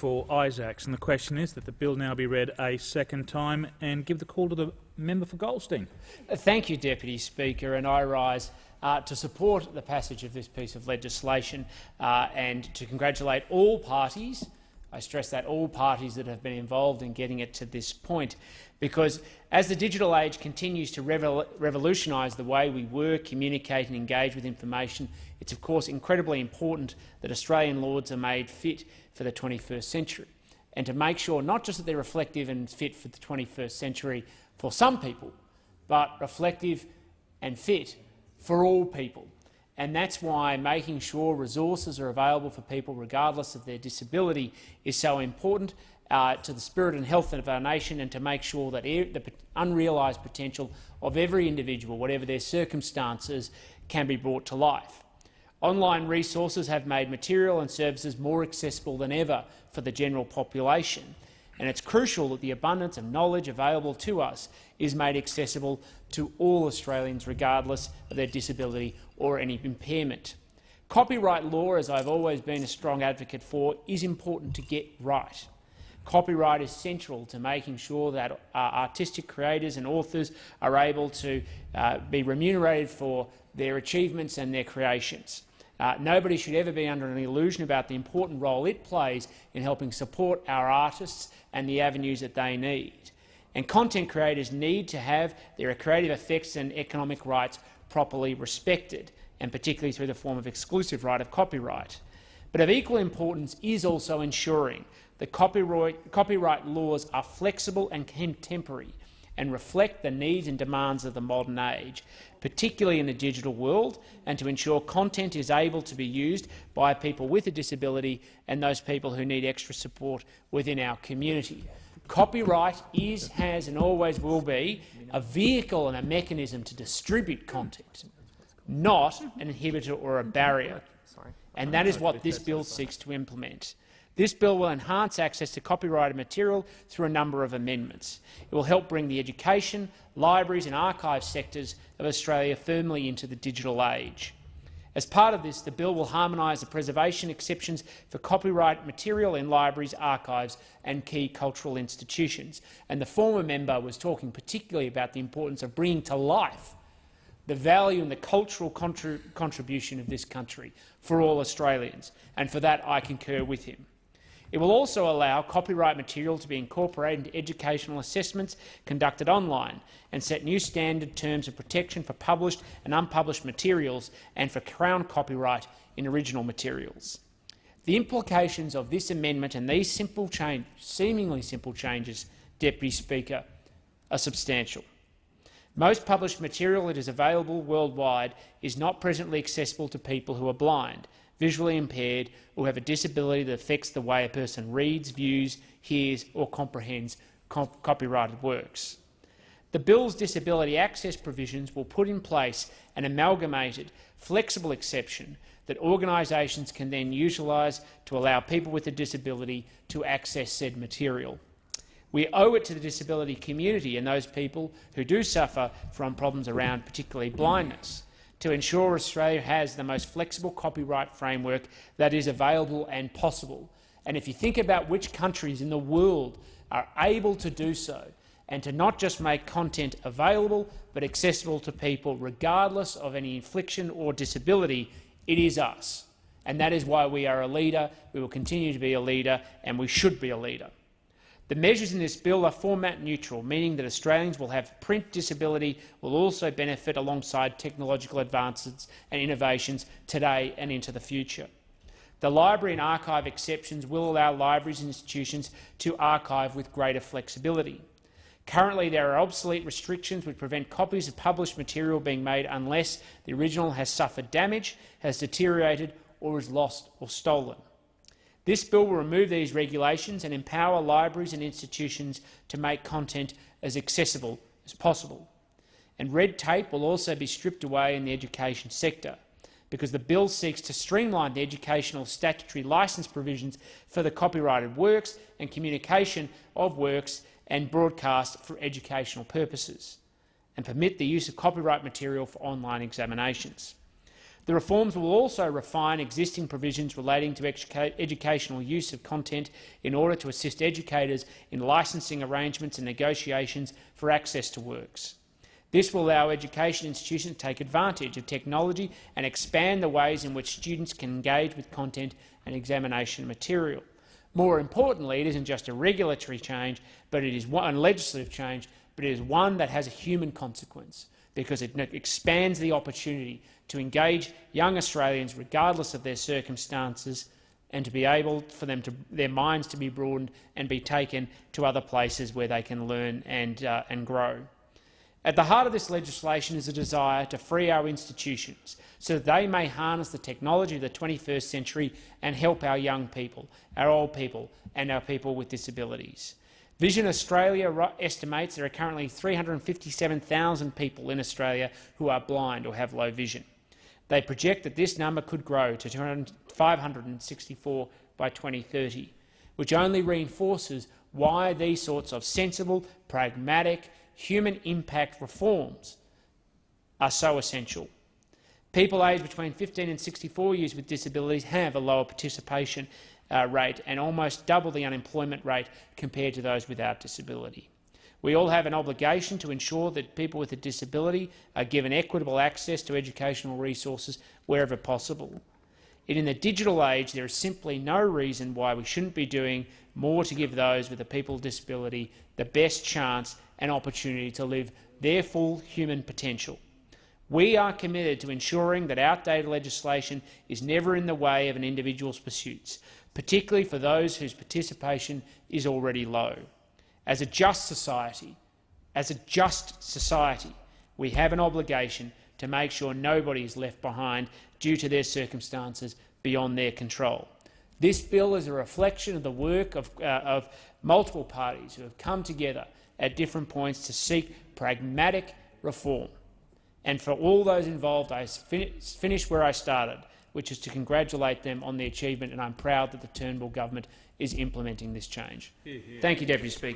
for Isaacs, and the question is that the bill now be read a second time, and give the call to the member for Goldstein. Thank you, Deputy Speaker, and I rise to support the passage of this piece of legislation and to congratulate all parties. I stress that all parties that have been involved in getting it to this point, because as the digital age continues to revolutionise the way we work, communicate and engage with information, it's of course incredibly important that Australian laws are made fit for the 21st century, and to make sure not just that they're reflective and fit for the 21st century for some people, but reflective and fit for all people. And that's why making sure resources are available for people regardless of their disability is so important to the spirit and health of our nation, and to make sure that the unrealised potential of every individual, whatever their circumstances, can be brought to life. Online resources have made material and services more accessible than ever for the general population, and it's crucial that the abundance of knowledge available to us is made accessible to all Australians regardless of their disability or any impairment. Copyright law, as I've always been a strong advocate for, is important to get right. Copyright is central to making sure that artistic creators and authors are able to be remunerated for their achievements and their creations. Nobody should ever be under an illusion about the important role it plays in helping support our artists and the avenues that they need. And content creators need to have their creative effects and economic rights properly respected, and particularly through the form of exclusive right of copyright. But of equal importance is also ensuring that copyright laws are flexible and contemporary and reflect the needs and demands of the modern age, particularly in the digital world, and to ensure content is able to be used by people with a disability and those people who need extra support within our community. Copyright is, has and always will be a vehicle and a mechanism to distribute content, not an inhibitor or a barrier. And that is what this bill seeks to implement. This bill will enhance access to copyrighted material through a number of amendments. It will help bring the education, libraries and archive sectors of Australia firmly into the digital age. As part of this, the bill will harmonise the preservation exceptions for copyright material in libraries, archives and key cultural institutions. And the former member was talking particularly about the importance of bringing to life the value and the cultural contribution of this country for all Australians, and for that I concur with him. It will also allow copyright material to be incorporated into educational assessments conducted online, and set new standard terms of protection for published and unpublished materials and for Crown copyright in original materials. The implications of this amendment and these seemingly simple changes, Deputy Speaker, are substantial. Most published material that is available worldwide is not presently accessible to people who are blind, visually impaired or have a disability that affects the way a person reads, views, hears or comprehends copyrighted works. The bill's disability access provisions will put in place an amalgamated, flexible exception that organisations can then utilise to allow people with a disability to access said material. We owe it to the disability community and those people who do suffer from problems around particularly blindness to ensure Australia has the most flexible copyright framework that is available and possible. And if you think about which countries in the world are able to do so, and to not just make content available but accessible to people regardless of any affliction or disability, it is us. And that is why we are a leader, we will continue to be a leader, and we should be a leader. The measures in this bill are format neutral, meaning that Australians will have print disability will also benefit alongside technological advances and innovations today and into the future. The library and archive exceptions will allow libraries and institutions to archive with greater flexibility. Currently, there are obsolete restrictions which prevent copies of published material being made unless the original has suffered damage, has deteriorated or is lost or stolen. This bill will remove these regulations and empower libraries and institutions to make content as accessible as possible. And red tape will also be stripped away in the education sector, because the bill seeks to streamline the educational statutory licence provisions for the copyrighted works and communication of works and broadcast for educational purposes, and permit the use of copyright material for online examinations. The reforms will also refine existing provisions relating to educational use of content in order to assist educators in licensing arrangements and negotiations for access to works. This will allow education institutions to take advantage of technology and expand the ways in which students can engage with content and examination material. More importantly, it isn't just a regulatory change, but it is one legislative change, but it is one that has a human consequence, because it expands the opportunity to engage young Australians regardless of their circumstances, and to be able for their minds to be broadened and be taken to other places where they can learn and grow. At the heart of this legislation is a desire to free our institutions so that they may harness the technology of the 21st century and help our young people, our old people and our people with disabilities. Vision Australia estimates there are currently 357,000 people in Australia who are blind or have low vision. They project that this number could grow to 564 by 2030, which only reinforces why these sorts of sensible, pragmatic, human impact reforms are so essential. People aged between 15 and 64 years with disabilities have a lower participation rate and almost double the unemployment rate compared to those without disability. We all have an obligation to ensure that people with a disability are given equitable access to educational resources wherever possible. In the digital age, there is simply no reason why we shouldn't be doing more to give those with a people with disability the best chance and opportunity to live their full human potential. We are committed to ensuring that outdated legislation is never in the way of an individual's pursuits, particularly for those whose participation is already low. As a just society, we have an obligation to make sure nobody is left behind due to their circumstances beyond their control. This bill is a reflection of the work of multiple parties who have come together at different points to seek pragmatic reform. And for all those involved, I finish where I started, which is to congratulate them on the achievement, and I'm proud that the Turnbull government is implementing this change. Thank you, Deputy Speaker.